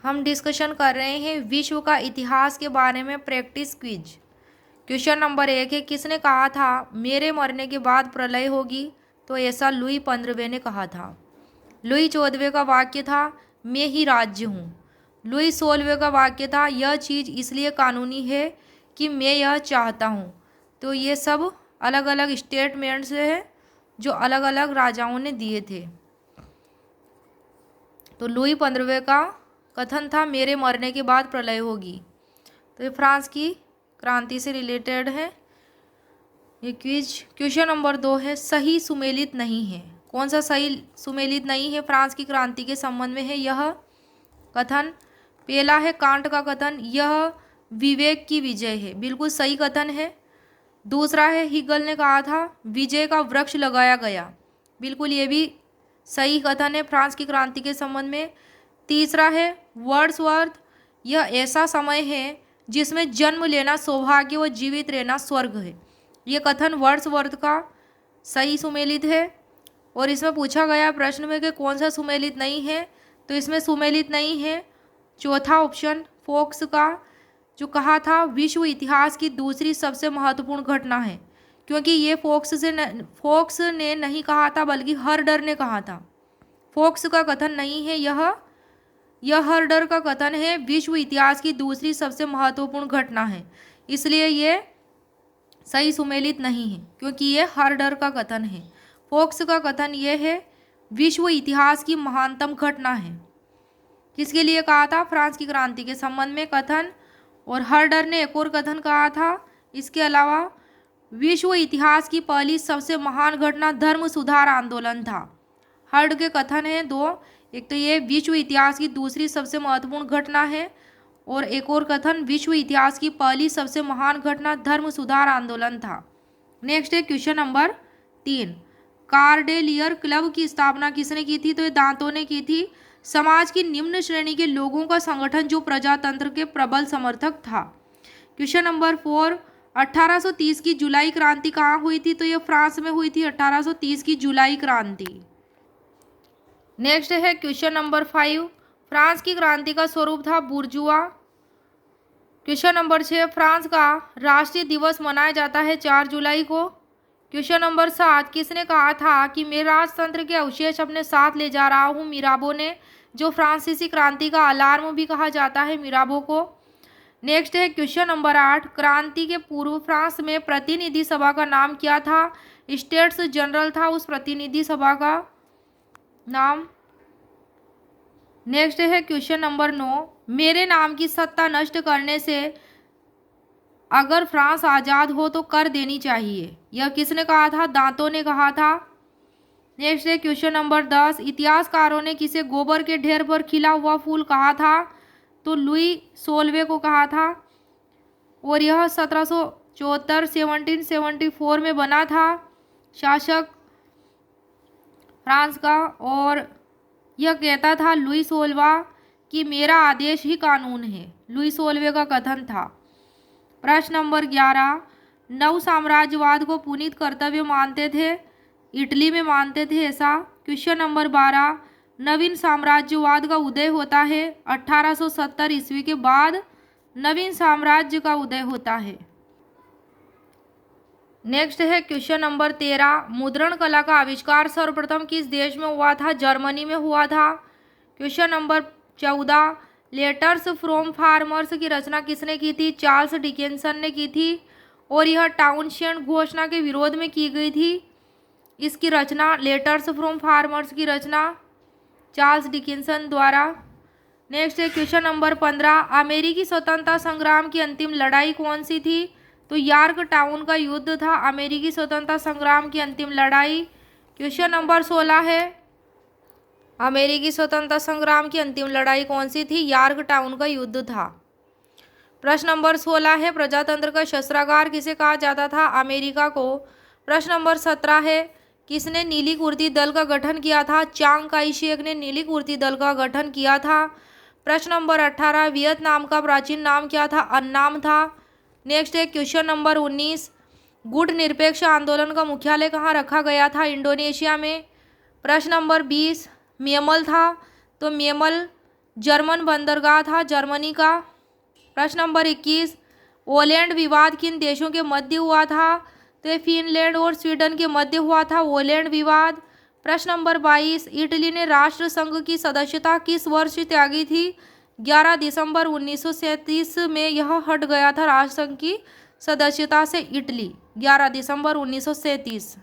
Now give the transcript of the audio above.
हम डिस्कशन कर रहे हैं विश्व का इतिहास के बारे में प्रैक्टिस क्विज। क्वेश्चन नंबर 1 है, किसने कहा था मेरे मरने के बाद प्रलय होगी? तो ऐसा लुई 15वें ने कहा था। लुई 14वें का वाक्य था मैं ही राज्य हूँ। लुई 16वें का वाक्य था यह चीज़ इसलिए कानूनी है कि मैं यह चाहता हूँ। तो ये सब अलग अलग स्टेटमेंट्स हैं जो अलग अलग राजाओं ने दिए थे। तो लुई 15वें का कथन था मेरे मरने के बाद प्रलय होगी। तो ये फ्रांस की क्रांति से रिलेटेड है ये क्विज। क्वेश्चन नंबर 2 है, सही सुमेलित नहीं है। कौन सा सही सुमेलित नहीं है फ्रांस की क्रांति के संबंध में है यह कथन? पहला है कांट का कथन यह विवेक की विजय है, बिल्कुल सही कथन है। दूसरा है हिगल ने कहा था विजय का वृक्ष लगाया गया, बिल्कुल ये भी सही कथन है फ्रांस की क्रांति के संबंध में। तीसरा है वर्ड्सवर्थ यह ऐसा समय है जिसमें जन्म लेना सौभाग्य व जीवित रहना स्वर्ग है, ये कथन वर्ड्सवर्थ का सही सुमेलित है। और इसमें पूछा गया प्रश्न में कि कौन सा सुमेलित नहीं है, तो इसमें सुमेलित नहीं है चौथा ऑप्शन फोक्स का जो कहा था विश्व इतिहास की दूसरी सबसे महत्वपूर्ण घटना है, क्योंकि ये फोक्स ने नहीं कहा था बल्कि हर्डर ने कहा था। फोक्स का कथन नहीं है यह हर्डर का कथन है विश्व इतिहास की दूसरी सबसे महत्वपूर्ण घटना है, इसलिए ये सही सुमेलित नहीं है क्योंकि ये हर्डर का कथन है। फोक्स का कथन ये है विश्व इतिहास की महानतम घटना है। किसके लिए कहा था? फ्रांस की क्रांति के संबंध में कथन। और हर्डर ने एक और कथन कहा था इसके अलावा विश्व इतिहास की पहली सबसे महान घटना धर्म सुधार आंदोलन था। हर्ड के कथन है दो, एक तो ये विश्व इतिहास की दूसरी सबसे महत्वपूर्ण घटना है और एक और कथन विश्व इतिहास की पहली सबसे महान घटना धर्म सुधार आंदोलन था। नेक्स्ट है क्वेश्चन नंबर 3, कार्डेलियर क्लब की स्थापना किसने की थी? तो ये दांतों ने की थी। समाज की निम्न श्रेणी के लोगों का संगठन जो प्रजातंत्र के प्रबल समर्थक था। क्वेश्चन नंबर 4, 1830 की जुलाई क्रांति कहाँ हुई थी? तो ये फ्रांस में हुई थी 1830 की जुलाई क्रांति। नेक्स्ट है क्वेश्चन नंबर 5, फ्रांस की क्रांति का स्वरूप था बुर्जुआ। क्वेश्चन नंबर 6, फ्रांस का राष्ट्रीय दिवस मनाया जाता है 4 जुलाई को। क्वेश्चन नंबर 7, किसने कहा था कि मैं राजतंत्र के अवशेष अपने साथ ले जा रहा हूँ? मिराबो ने, जो फ्रांसीसी क्रांति का अलार्म भी कहा जाता है मिराबो को। नेक्स्ट है क्वेश्चन नंबर 8, क्रांति के पूर्व फ्रांस में प्रतिनिधि सभा का नाम क्या था? स्टेट्स जनरल था उस प्रतिनिधि सभा का नाम। नेक्स्ट है क्वेश्चन नंबर 9, मेरे नाम की सत्ता नष्ट करने से अगर फ्रांस आज़ाद हो तो कर देनी चाहिए, यह किसने कहा था? दांतों ने कहा था। नेक्स्ट है क्वेश्चन नंबर 10, इतिहासकारों ने किसे गोबर के ढेर पर खिला हुआ फूल कहा था? तो लुई 16वें को कहा था और यह 1774 1774 में बना था शासक फ्रांस का, और यह कहता था लुई 16वां कि मेरा आदेश ही कानून है, लुई 16वें का कथन था। प्रश्न नंबर 11, नव साम्राज्यवाद को पुनीत कर्तव्य मानते थे, इटली में मानते थे ऐसा। क्वेश्चन नंबर 12, नवीन साम्राज्यवाद का उदय होता है 1870 ईस्वी के बाद नवीन साम्राज्य का उदय होता है। नेक्स्ट है क्वेश्चन नंबर 13, मुद्रण कला का आविष्कार सर्वप्रथम किस देश में हुआ था? जर्मनी में हुआ था। Question number 14, letters from farmers की रचना किसने की थी? चार्ल्स डिकेंसन ने की थी और यह टाउनशेंड घोषणा के विरोध में की गई थी। इसकी रचना लेटर्स फ्रॉम फार्मर्स की रचना चार्ल्स डिकेंसन द्वारा। नेक्स्ट है क्वेश्चन नंबर 15, अमेरिकी स्वतंत्रता संग्राम की अंतिम लड़ाई कौन सी थी? तो यार्क टाउन का युद्ध था अमेरिकी स्वतंत्रता संग्राम की अंतिम लड़ाई। क्वेश्चन नंबर 16 है, अमेरिकी स्वतंत्रता संग्राम की अंतिम लड़ाई कौन सी थी? यार्क टाउन का युद्ध था। प्रश्न नंबर 16 है, प्रजातंत्र का शस्त्रागार किसे कहा जाता था? अमेरिका को। प्रश्न नंबर 17 है, किसने नीली कुर्ती दल का गठन किया था? चांग काई शेक ने नीली कुर्ती दल का गठन किया था। प्रश्न नंबर 18, वियतनाम का प्राचीन नाम क्या था? अन्नाम था। नेक्स्ट है क्वेश्चन नंबर 19, गुट निरपेक्ष आंदोलन का मुख्यालय कहाँ रखा गया था? इंडोनेशिया में। प्रश्न नंबर 20, म्यमल था, तो म्यमल जर्मन बंदरगाह था जर्मनी का। प्रश्न नंबर 21, ओलैंड विवाद किन देशों के मध्य हुआ था? तो फिनलैंड और स्वीडन के मध्य हुआ था ओलैंड विवाद। प्रश्न नंबर 22, इटली ने राष्ट्र संघ की सदस्यता किस वर्ष त्यागी थी? 11 दिसंबर 1937 में यह हट गया था राष्ट्र संघ की सदस्यता से इटली, 11 दिसंबर 1937।